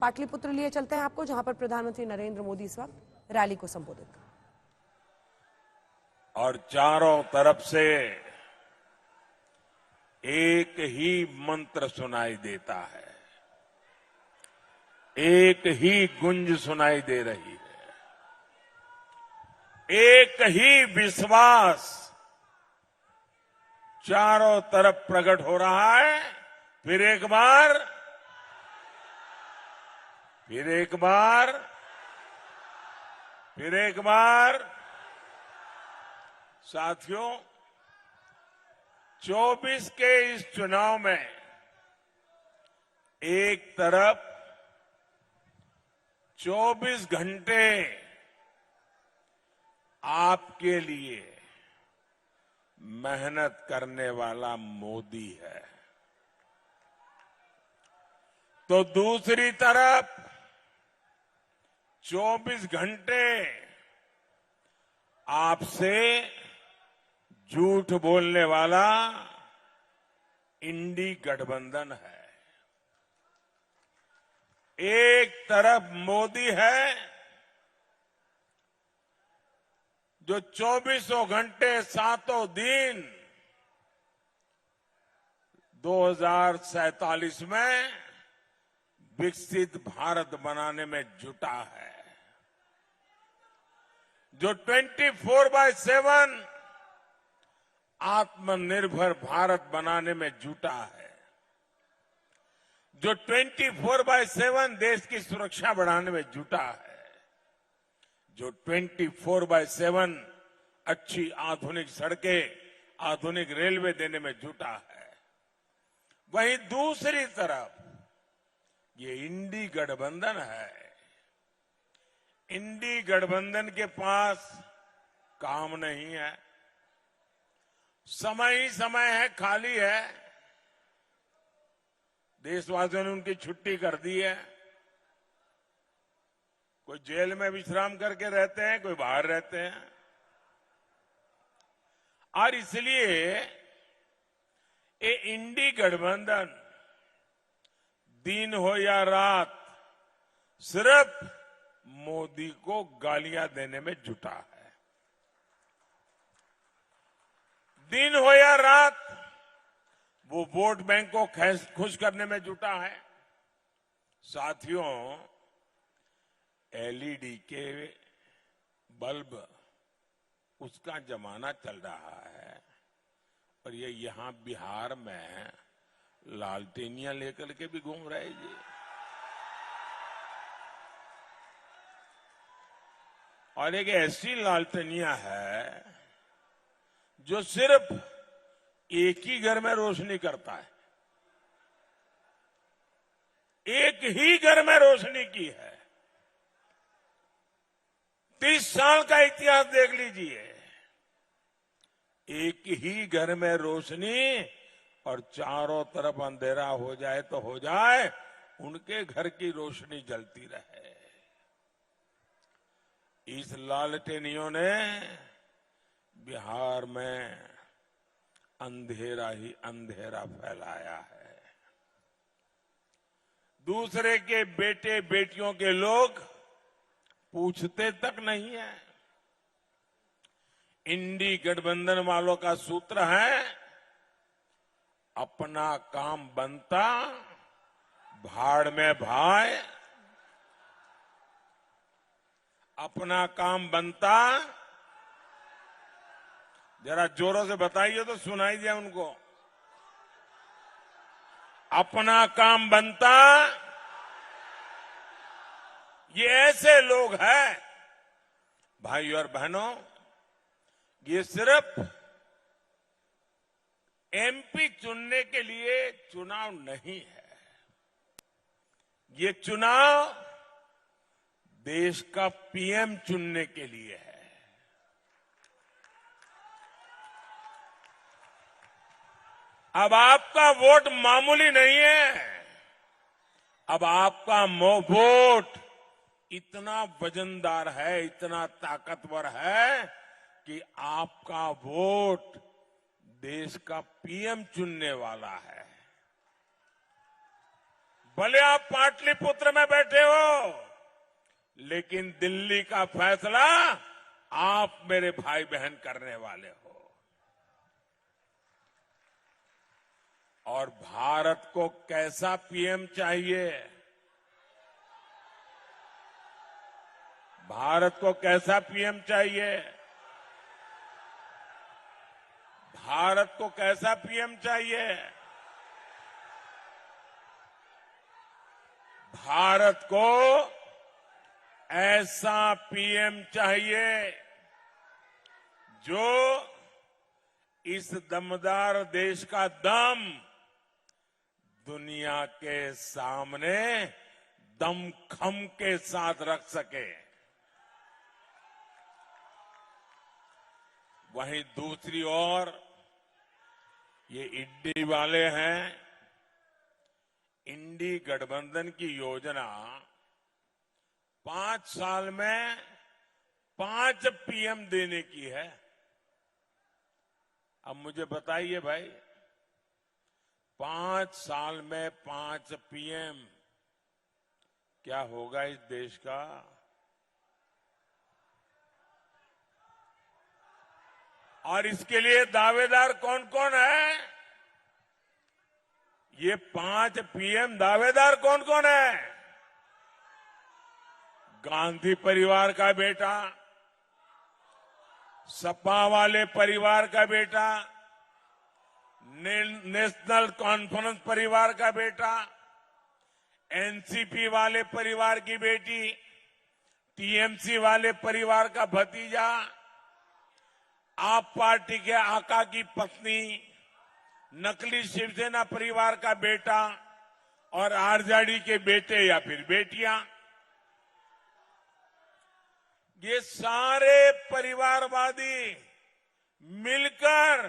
पाटलिपुत्र लिए चलते हैं आपको, जहां पर प्रधानमंत्री नरेंद्र मोदी इस वक्त रैली को संबोधित कर। और चारों तरफ से एक ही मंत्र सुनाई देता है, एक ही गुंज सुनाई दे रही है, एक ही विश्वास चारों तरफ प्रकट हो रहा है। फिर एक बार, फिर एक बार, फिर एक बार। साथियों, 24 के इस चुनाव में एक तरफ 24 घंटे आपके लिए मेहनत करने वाला मोदी है, तो दूसरी तरफ 24 घंटे आपसे झूठ बोलने वाला इंडी गठबंधन है। एक तरफ मोदी है जो 24 घंटे सातों दिन 2047 में विकसित भारत बनाने में जुटा है, जो 24/7 आत्मनिर्भर भारत बनाने में जुटा है, जो 24/7 देश की सुरक्षा बढ़ाने में जुटा है, जो 24/7 अच्छी आधुनिक सड़कें, आधुनिक रेलवे देने में जुटा है। वहीं दूसरी तरफ ये इंडी गठबंधन है। इंडी गठबंधन के पास काम नहीं है, समय ही समय है, खाली है। देशवासियों ने उनकी छुट्टी कर दी है। कोई जेल में विश्राम करके रहते हैं, कोई बाहर रहते हैं, और इसलिए ये इंडी गठबंधन दिन हो या रात सिर्फ मोदी को गालियां देने में जुटा है। दिन हो या रात वो वोट बैंक को खुश करने में जुटा है। साथियों, एलईडी के बल्ब उसका जमाना चल रहा है, और ये यहां बिहार में लालटेनियां लेकर के भी घूम रहे जी। और एक ऐसी लालटेनियां है जो सिर्फ एक ही घर में रोशनी करता है, एक ही घर में रोशनी की है। 30 साल का इतिहास देख लीजिए, एक ही घर में रोशनी, और चारों तरफ अंधेरा हो जाए तो हो जाए, उनके घर की रोशनी जलती रहे। इस लालटेनियों ने बिहार में अंधेरा ही अंधेरा फैलाया है। दूसरे के बेटे बेटियों के लोग पूछते तक नहीं है। इंडी गठबंधन वालों का सूत्र है, अपना काम बनता भाड़ में भाए, अपना काम बनता। जरा जोरों से बताइए तो सुनाई दिया उनको। अपना काम बनता। ये ऐसे लोग हैं भाई और बहनों, ये सिर्फ एमपी चुनने के लिए चुनाव नहीं है, ये चुनाव देश का पीएम चुनने के लिए है। अब आपका वोट मामूली नहीं है, अब आपका वोट इतना वजनदार है, इतना ताकतवर है कि आपका वोट देश का पीएम चुनने वाला है। भले आप पाटलिपुत्र में बैठे हो, लेकिन दिल्ली का फैसला आप मेरे भाई बहन करने वाले हो। और भारत को कैसा पीएम चाहिए, भारत को कैसा पीएम चाहिए, भारत को कैसा पीएम चाहिए? भारत को ऐसा पीएम चाहिए जो इस दमदार देश का दम दुनिया के सामने दमखम के साथ रख सके। वहीं दूसरी ओर ये इंडी वाले हैं। इंडी गठबंधन की योजना 5 साल में 5 पीएम देने की है। अब मुझे बताइए भाई, 5 साल में 5 पीएम क्या होगा इस देश का? और इसके लिए दावेदार कौन कौन है? ये 5 पीएम दावेदार कौन कौन है? गांधी परिवार का बेटा, सपा वाले परिवार का बेटा, नेशनल कॉन्फ्रेंस परिवार का बेटा, एनसीपी वाले परिवार की बेटी, टीएमसी वाले परिवार का भतीजा, आप पार्टी के आका की पत्नी, नकली शिवसेना परिवार का बेटा और आरजेडी के बेटे या फिर बेटियां, ये सारे परिवारवादी मिलकर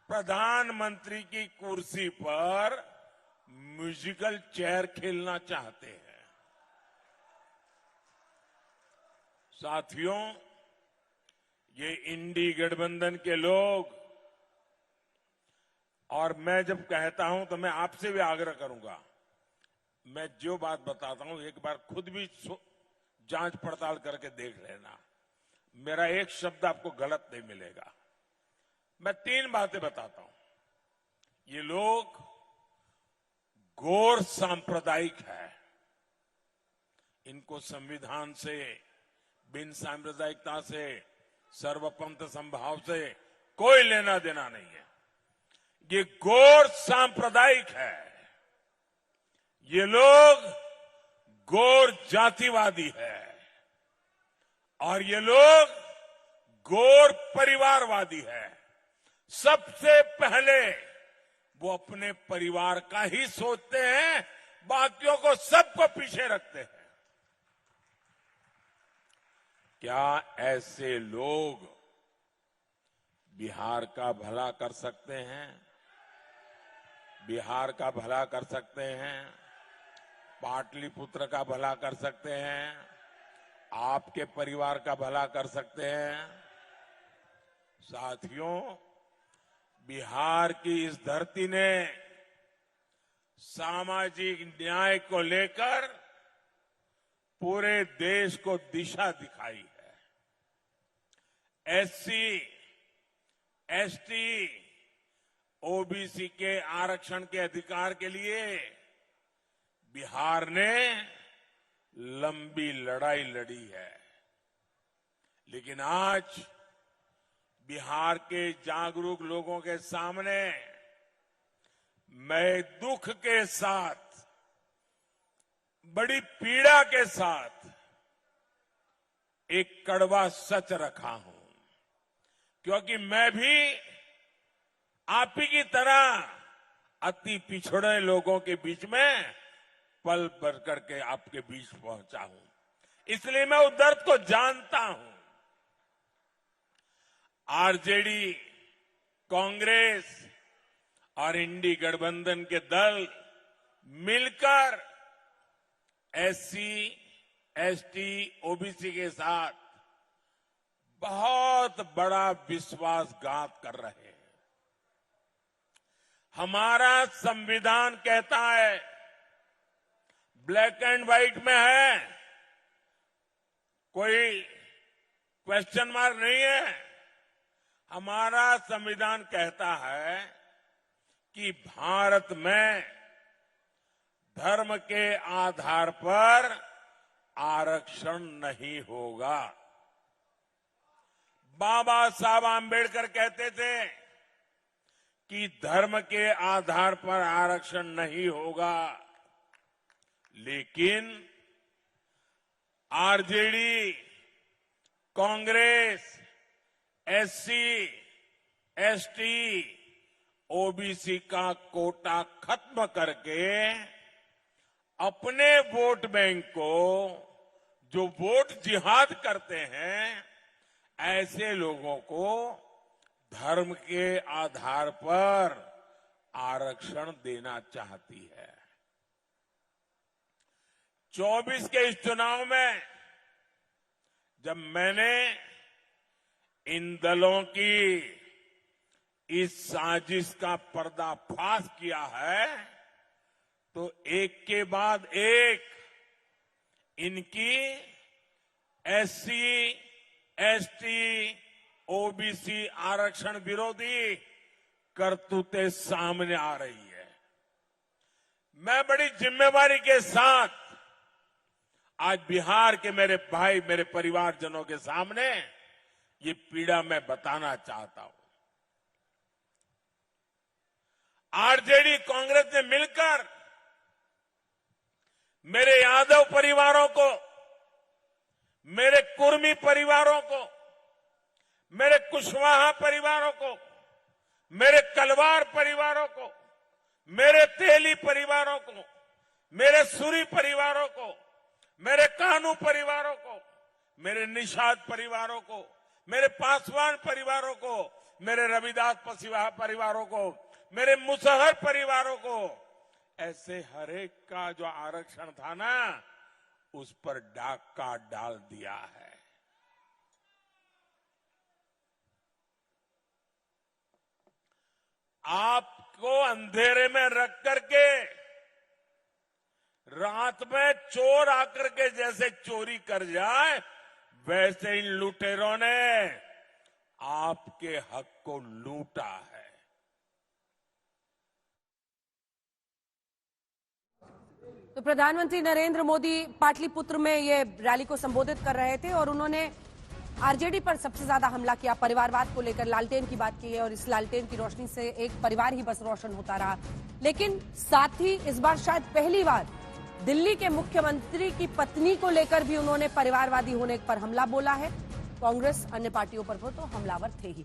प्रधानमंत्री की कुर्सी पर म्यूजिकल चेयर खेलना चाहते हैं। साथियों, ये इंडी गठबंधन के लोग, और मैं जब कहता हूं तो मैं आपसे भी आग्रह करूंगा, मैं जो बात बताता हूं एक बार खुद भी जांच पड़ताल करके देख लेना। मेरा एक शब्द आपको गलत नहीं मिलेगा। मैं 3 बातें बताता हूं। ये लोग गौर सांप्रदायिक है। इनको संविधान से, बिन सांप्रदायिकता से, सर्वपंथ संभाव से कोई लेना देना नहीं है। ये गौर सांप्रदायिक है। ये लोग गौर जातिवादी है और ये लोग गौर परिवारवादी है। सबसे पहले वो अपने परिवार का ही सोचते हैं, बाकियों को सबको पीछे रखते हैं। क्या ऐसे लोग बिहार का भला कर सकते हैं? बिहार का भला कर सकते हैं? पाटलिपुत्र का भला कर सकते हैं? आपके परिवार का भला कर सकते हैं? साथियों, बिहार की इस धरती ने सामाजिक न्याय को लेकर पूरे देश को दिशा दिखाई है। एससी, एसटी, ओबीसी के आरक्षण के अधिकार के लिए बिहार ने लंबी लड़ाई लड़ी है। लेकिन आज बिहार के जागरूक लोगों के सामने मैं दुख के साथ, बड़ी पीड़ा के साथ एक कड़वा सच रखा हूं, क्योंकि मैं भी आप ही की तरह अति पिछड़े लोगों के बीच में पल भर करके आपके बीच पहुंचा हूं। इसलिए मैं उस दर्द को जानता हूं। आरजेडी, कांग्रेस और इंडी गठबंधन के दल मिलकर एससी, एसटी, ओबीसी के साथ बहुत बड़ा विश्वासघात कर रहे हैं। हमारा संविधान कहता है ब्लैक एंड व्हाइट में है, कोई क्वेश्चन मार्क नहीं है। हमारा संविधान कहता है कि भारत में धर्म के आधार पर आरक्षण नहीं होगा। बाबा साहब आंबेडकर कहते थे कि धर्म के आधार पर आरक्षण नहीं होगा, लेकिन RJD, Congress, SC, ST, OBC का कोटा खत्म करके अपने वोट बैंक को जो वोट जिहाद करते हैं, ऐसे लोगों को धर्म के आधार पर आरक्षण देना चाहती है। 24 के इस चुनाव में जब मैंने इन दलों की इस साजिश का पर्दाफाश किया है, तो एक के बाद एक इनकी एससी, एसटी, ओबीसी आरक्षण विरोधी करतूतें सामने आ रही है। मैं बड़ी जिम्मेवारी के साथ आज बिहार के मेरे भाई, मेरे परिवारजनों के सामने ये पीड़ा मैं बताना चाहता हूं। आरजेडी, कांग्रेस ने मिलकर मेरे यादव परिवारों को, मेरे कुर्मी परिवारों को, मेरे कुशवाहा परिवारों को, मेरे कलवार परिवारों को, मेरे तेली परिवारों को, मेरे सूरी परिवारों को, मेरे कानू परिवारों को, मेरे निषाद परिवारों को, मेरे पासवान परिवारों को, मेरे रविदास पसीवाहा परिवारों को, मेरे मुसहर परिवारों को, ऐसे हरेक का जो आरक्षण था ना, उस पर डाका डाल दिया है। आपको अंधेरे में रख करके रात में चोर आकर के जैसे चोरी कर जाए, वैसे इन लुटेरों ने आपके हक को लूटा है। तो प्रधानमंत्री नरेंद्र मोदी पाटलिपुत्र में ये रैली को संबोधित कर रहे थे और उन्होंने आरजेडी पर सबसे ज्यादा हमला किया, परिवारवाद को लेकर लालटेन की बात की है और इस लालटेन की रोशनी से एक परिवार ही बस रोशन होता रहा। लेकिन साथ ही इस बार शायद पहली बार दिल्ली के मुख्यमंत्री की पत्नी को लेकर भी उन्होंने परिवारवादी होने पर हमला बोला है। कांग्रेस अन्य पार्टियों पर वो तो हमलावर थे ही।